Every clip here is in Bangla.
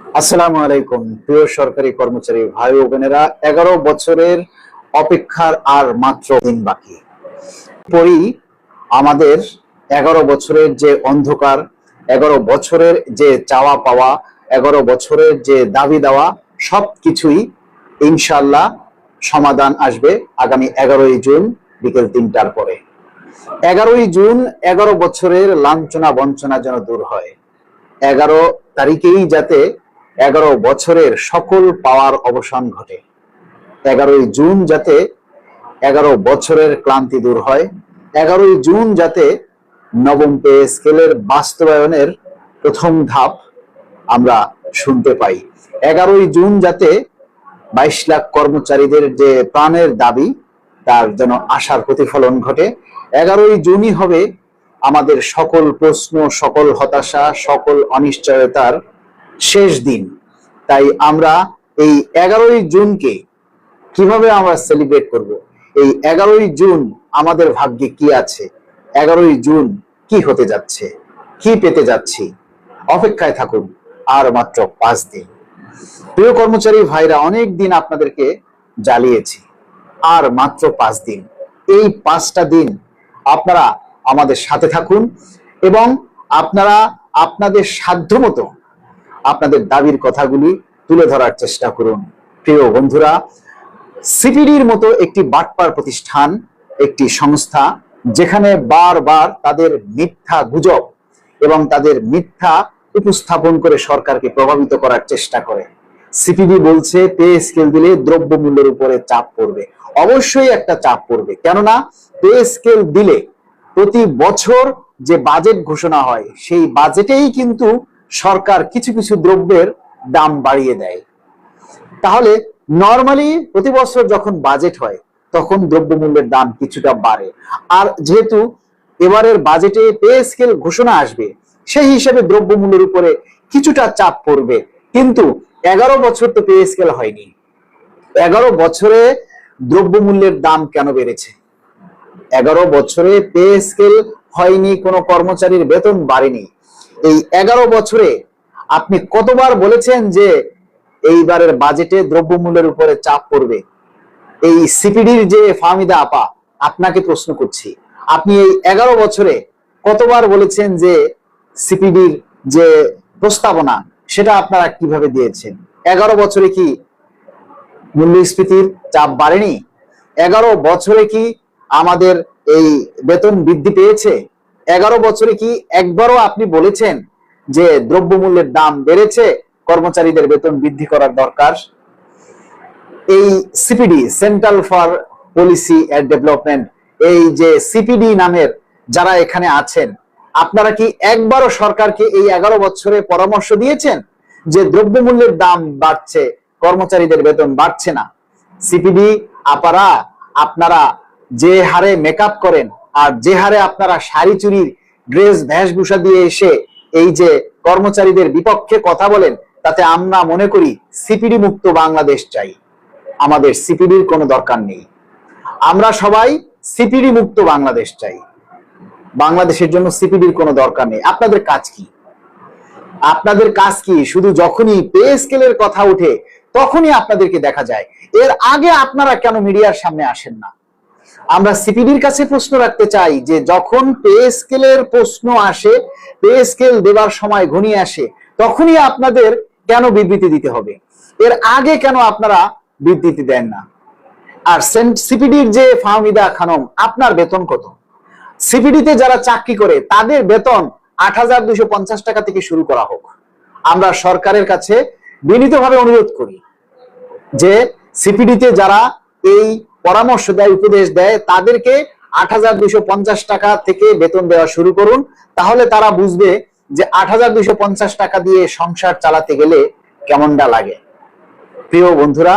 আসসালামু আলাইকুম প্রিয় সরকারি কর্মচারী ভাই ও বোনেরা, 11 বছরের অপেক্ষার আর মাত্র দিন বাকি। পরই আমাদের 11 বছরের যে অন্ধকার, 11 বছরের যে চাওয়া পাওয়া, 11 বছরের যে দাবি দেওয়া, সবকিছুই ইনশাআল্লাহ সমাধান আসবে আগামী 11ই জুন বিকেল 3টার পরে। 11ই জুন 11 বছরের লাঞ্ছনা বঞ্চনা যেন দূর হয়। 11 তারিখেই যাতে 11 বছরের সকল পাওয়ার অবসান ঘটে। 11ই জুন যাতে 11 বছরের ক্লান্তি দূর হয়। 11ই জুন যাতে নবম পে স্কেলের বাস্তবায়নের প্রথম ধাপ আমরা শুনতে পাই। 11ই জুন যাতে 22 লাখ কর্মচারীদের যে প্রাণের দাবি তার যেন আশার প্রতিফলন ঘটে। 11ই জুনই হবে আমাদের সকল প্রশ্ন, সকল হতাশা, সকল অনিশ্চয়তার শেষ দিন। তাই আমরা এই 11ই জুনকে কিভাবে আমরা সেলিব্রেট করব? এই 11ই জুন আমাদের ভাগ্যে কি আছে? 11ই জুন কি হতে যাচ্ছে, কি পেতে যাচ্ছি? অপেক্ষায় থাকুন, আর মাত্র 5 দিন। প্রিয় কর্মচারী ভাইরা, অনেক দিন আপনাদেরকে জ্বালিয়েছি, আর মাত্র 5 দিন। এই 5টা দিন আপনারা আমাদের সাথে থাকুন এবং আপনারা আপনাদের সাধ্যমতো আপনাদের দাবির কথাগুলি তুলে ধরার চেষ্টা করুন। প্রিয় বন্ধুরা, সিপিডির মতো একটি বাটপার প্রতিষ্ঠান, একটি সংস্থা, যেখানে বারবার তাদের মিথ্যা গুজব এবং তাদের মিথ্যা উপস্থাপন করে সরকারকে প্রভাবিত করার চেষ্টা করে। সিপিডি বলছে পে স্কেল দিলে দ্রব্যমূল্যের উপরে চাপ পড়বে। অবশ্যই একটা চাপ পড়বে, কেননা পে স্কেল দিলে প্রতি বছর যে বাজেট ঘোষণা হয়, সেই বাজেটেই কিন্তু সরকার কিছু কিছু দ্রব্যের দাম বাড়িয়ে দেয়। তাহলে নরমালি প্রতি বছর যখন বাজেট হয় তখন দ্রব্যমূল্যের দাম কিছুটা বাড়ে। আর যেহেতু এবারের বাজেটে পে স্কেল ঘোষণা আসবে, সেই হিসেবে দ্রব্যমূল্যের উপরে কিছুটা চাপ পড়বে। কিন্তু 11 বছর তো পে স্কেল হয়নি। 11 বছরে দ্রব্যমূল্যের দাম কেন বেড়েছে? 11 বছরে পে স্কেল হয়নি, কোনো কর্মচারীর বেতন বাড়েনি। এই 11 বছরে আপনি কতবার বলেছেন যে এইবারের বাজেটে দ্রব্যমূল্যের উপরে চাপ পড়বে? এই সিপিডির যে ফাহমিদা আপা, আপনাকে প্রশ্ন করছি, আপনি এই 11 বছরে কতবার বলেছেন যে সিপিডির যে প্রস্তাবনা সেটা আপনারা কিভাবে দিয়েছেন? 11 বছরে কি মূল্যস্ফীতির চাপ বাড়েনি? 11 বছরে কি আমাদের এই বেতন বৃদ্ধি পেয়েছে? 11 বছরে কি একবারও আপনি বলেছেন যে দ্রব্যমূল্যের দাম বেড়েছে, কর্মচারীদের বেতন বৃদ্ধি করার দরকার? এই CPD, central for policy and development, এই যে সিপিডি নামের যারা এখানে আছেন, আপনারা কি একবারও সরকারকে এই 11 বছরে পরামর্শ দিয়েছেন যে দ্রব্যমূল্যের দাম বাড়ছে, কর্মচারীদের বেতন বাড়ছে না? সিপিডি আপারা, আপনারা যে হারে মেকআপ করেন আর যে হারে আপনারা শাড়ি চুরির ড্রেস ভেষভূষা দিয়ে এসে এই যে কর্মচারীদের বিপক্ষে কথা বলেন, তাতে আমরা মনে করি সিপিডি মুক্ত বাংলাদেশ চাই। আমাদের সিপিডির কোনো দরকার নেই। আমরা সবাই সিপিডি মুক্ত বাংলাদেশ চাই। বাংলাদেশের জন্য সিপিডির কোনো দরকার নেই। আপনাদের কাজ কি? আপনাদের কাজ কি? শুধু যখনই পে স্কেলের কথা উঠে তখনই আপনাদেরকে দেখা যায়। এর আগে আপনারা কেন মিডিয়ার সামনে আসেন না? আমরা সিপিডির কাছে প্রশ্ন রাখতে চাই যে যখন পে স্কেলের প্রশ্ন আসে, পে স্কেল দেবার সময় ঘনিয়ে আসে, তখনই আপনাদের কেন বিবৃতি দিতে হবে? এর আগে কেন আপনারা বিবৃতি দেন না? আর সিপিডির যে ফাহমিদা খানম, আপনার বেতন কত? সিপিডিতে যারা চাকরি করে তাদের বেতন 8,250 টাকা থেকে শুরু করা হোক। আমরা সরকারের কাছে বিনীতভাবে অনুরোধ করি যে সিপিডিতে যারা এই পরামর্শ দেয়, উপদেশ দেয়, তাদেরকে 8,250 টাকা থেকে বেতন দেওয়া শুরু করুন। তাহলে তারা বুঝবে যে 8,250 টাকা দিয়ে সংসার চালাতে গেলে কেমনটা লাগে। প্রিয় বন্ধুরা,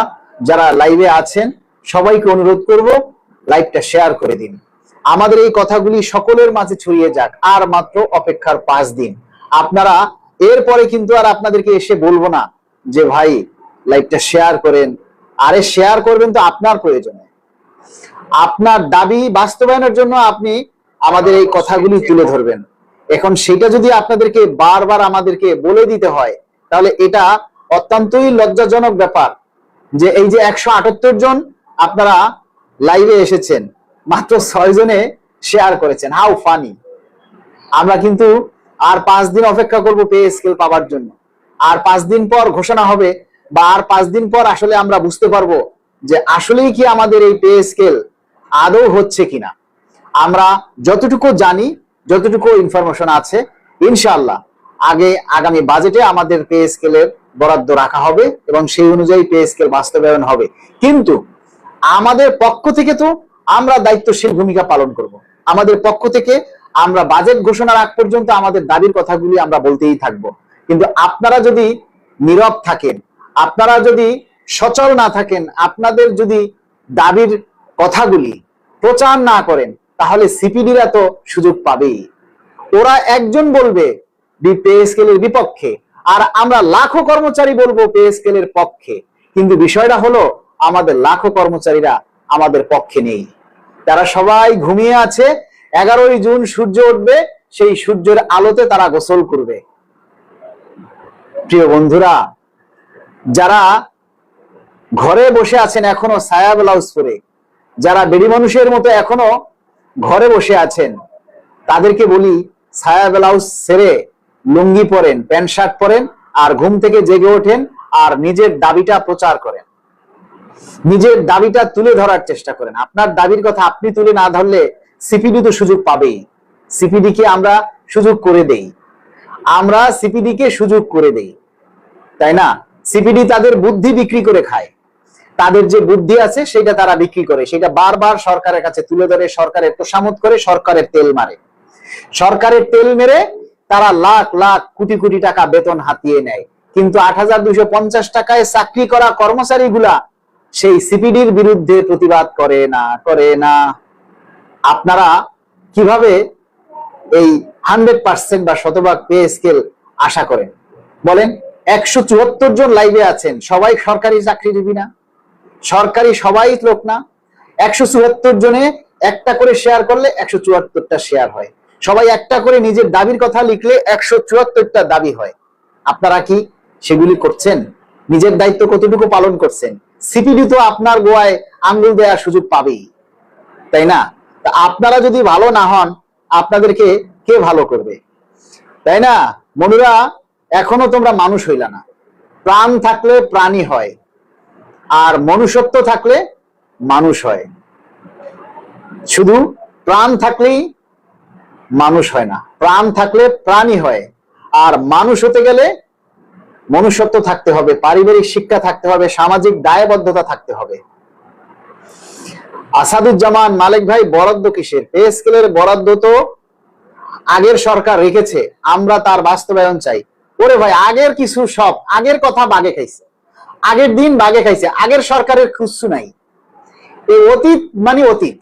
যারা লাইভে আছেন সবাইকে অনুরোধ করব, লাইভটা শেয়ার করে দিন। আমাদের এই কথাগুলি সকলের মাঝে ছড়িয়ে যাক। আর মাত্র অপেক্ষার 5 দিন। আপনারা এরপরে কিন্তু আর আপনাদেরকে এসে বলবো না যে ভাই লাইভটা শেয়ার করেন। আরে শেয়ার করবেন তো আপনার প্রয়োজনে, আপনার দাবি বাস্তবায়নের জন্য আপনি আমাদের এই কথাগুলি তুলে ধরবেন। এখন সেটা যদি আপনাদেরকে বারবার আমাদেরকে বলে দিতে হয়, তাহলে এটা অত্যন্তই লজ্জাজনক ব্যাপার যে এই যে 178 জন আপনারা লাইভে এসেছেন, মাত্র 6 জনে শেয়ার করেছেন। How funny. আমরা কিন্তু আর 5 দিন অপেক্ষা করব পে স্কেল পাওয়ার জন্য। আর 5 দিন পর ঘোষণা হবে, বা আর 5 দিন পর আসলে আমরা বুঝতে পারবো যে আসলেই কি আমাদের এই পে স্কেল আদৌ হচ্ছে কিনা। আমরা যতটুকু জানি, যতটুকু ইনফরমেশন আছে, ইনশাআল্লাহ আগামী বাজেটে আমাদের পে স্কেলের বরাদ্দ রাখা হবে এবং সেই অনুযায়ী পে স্কেল বাস্তবায়ন হবে। কিন্তু আমাদের পক্ষ থেকে তো আমরা দায়িত্বশীল ভূমিকা পালন করব। আমাদের পক্ষ থেকে আমরা বাজেট ঘোষণার আগ পর্যন্ত আমাদের দাবির কথাগুলি আমরা বলতেই থাকব। কিন্তু আপনারা যদি নীরব থাকেন, আপনারা যদি সচল না থাকেন, আপনাদের যদি দাবির কথাগুলি প্রচার না করেন, তাহলে সিপিডিরা তো সুযোগ পাবেই। ওরা একজন বলবে পে স্কেলের বিপক্ষে, আর আমরা লাখো কর্মচারী বলবো পে স্কেলের পক্ষে। কিন্তু বিষয়টা হলো আমাদের লাখো কর্মচারীরা আমাদের পক্ষে নেই, তারা সবাই ঘুমিয়ে আছে। 11ই জুন সূর্য উঠবে, সেই সূর্যের আলোতে তারা গোসল করবে। প্রিয় বন্ধুরা, যারা ঘরে বসে আছেন এখনো ছায়া ব্লাউজ পরে, যারা বেডি মানুষের মতো এখনো ঘরে বসে আছেন, তাদেরকে বলি ছায়া ব্লাউজ ছেড়ে লুঙ্গি পরেন, প্যান্ট শার্ট পরেন, আর ঘুম থেকে জেগে ওঠেন, আর নিজের দাবিটা প্রচার করেন, নিজের দাবিটা তুলে ধরার চেষ্টা করেন। আপনার দাবির কথা আপনি তুলে না ধরলে সিপিডি তো সুযোগ পাবেই। সিপিডি কে আমরা সুযোগ করে দেই, আমরা সিপিডি কে সুযোগ করে দেই, তাই না? সিপিডি তাদের বুদ্ধি বিক্রি করে খায়, তাদের যে বুদ্ধি আছে সেটা তারা বিক্রি করে, সেটা বারবার সরকারের কাছে তুলে ধরে, সরকারের তোষামত করে, সরকারের তেল মারে। সরকারের তেল মেরে তারা লাখ লাখ কোটি কোটি টাকা বেতন হাতিয়ে নেয়। কিন্তু 8,250 টাকায় চাকরি করা কর্মচারীগুলা সেই সিপিডির বিরুদ্ধে প্রতিবাদ করে না। আপনারা কিভাবে এই 100% বা শতভাগ পে স্কেল আশা করেন বলেন? 174 জন লাইভে আছেন, সবাই সরকারি চাকরিজীবী না, সরকারি সবাই লোক না। 174 জনে একটা করে শেয়ার করলে 174টা শেয়ার হয়, সবাই একটা করে নিজের দাবির কথা লিখলে 174টা দাবি হয়। আপনারা কি সেগুলি করছেন? নিজের দায়িত্ব কতটুকু পালন করছেন? সিপিডি তো আপনার গোয়ায় আঙ্গুল দেওয়ার সুযোগ পাবেই, তাই না? তা আপনারা যদি ভালো না হন, আপনাদেরকে কে ভালো করবে, তাই না? মনুরা, এখনো তোমরা মানুষ হইলা না। প্রাণ থাকলে প্রাণী হয়, আর মনুষ্যত্ব থাকলে মানুষ হয়। শুধু প্রাণ থাকলেই মানুষ হয় না, প্রাণ থাকলে প্রাণী হয়। আর মানুষ হতে গেলে মনুষ্যত্ব থাকতে হবে, পারিবারিক শিক্ষা থাকতে হবে, সামাজিক দায়বদ্ধতা থাকতে হবে। আসাদুজ্জামান মালিক ভাই, বরাদ্দ কিসের? পে স্কেলের বরাদ্দ তো আগের সরকার রেখেছে, আমরা তার বাস্তবায়ন চাই। ওরে ভাই, আগের কিছু সব আগের কথা বাগে খাইছে, আগের দিন বাগে খাইছে, আগের সরকারের কিচ্ছু নাই। এই অতীত মানে অতীত,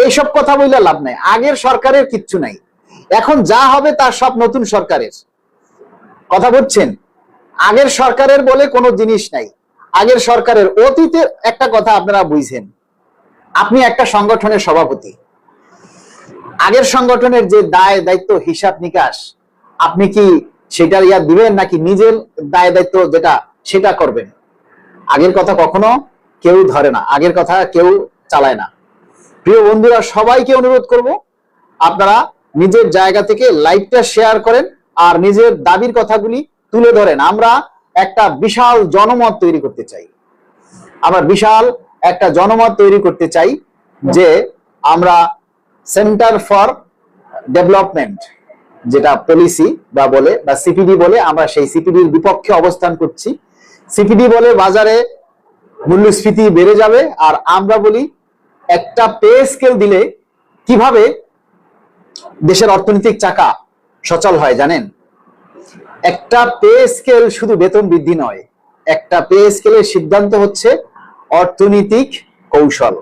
এইসব কথা বললে লাভ নাই। আগের সরকারের কিচ্ছু নাই, এখন যা হবে তার সব নতুন সরকারের। কথা বুঝছেন? আগের সরকারের বলে কোনো জিনিস নাই, আগের সরকারের। অতীতের একটা কথা আপনারা বুঝছেন, আপনি একটা সংগঠনের সভাপতি, আগের সংগঠনের যে দায় দায়িত্ব হিসাব নিকাশ, আপনি কি সেটা দিবেন, নাকি নিজের দায় দায়িত্ব যেটা সেটা করবেন? আগের কথা কখনো কেউ ধরে না, আগের কথা কেউ চালায় না। প্রিয় বন্ধুরা, সবাইকে অনুরোধ করব, আপনারা নিজের জায়গা থেকে লাইভটা শেয়ার করেন আর নিজের দাবির কথাগুলি তুলে ধরেন। আমরা একটা বিশাল জনমত তৈরি করতে চাই, আমরা বিশাল একটা জনমত তৈরি করতে চাই যে আমরা সেন্টার ফর ডেভেলপমেন্ট যেটা পলিসি বা বলে বা সিপিডি বলে, আমরা সেই সিপিডির বিপক্ষে অবস্থান করছি। সিপিডি বলে বাজারে মূল্যস্ফীতি বেড়ে যাবে, আর আমরা বলি একটা পে স্কেল দিলে কিভাবে দেশের অর্থনৈতিক চাকা সচল হয় জানেন? একটা পে স্কেল শুধু বেতন বৃদ্ধি নয়, একটা পে স্কেলের সিদ্ধান্ত হচ্ছে অর্থনৈতিক কৌশল।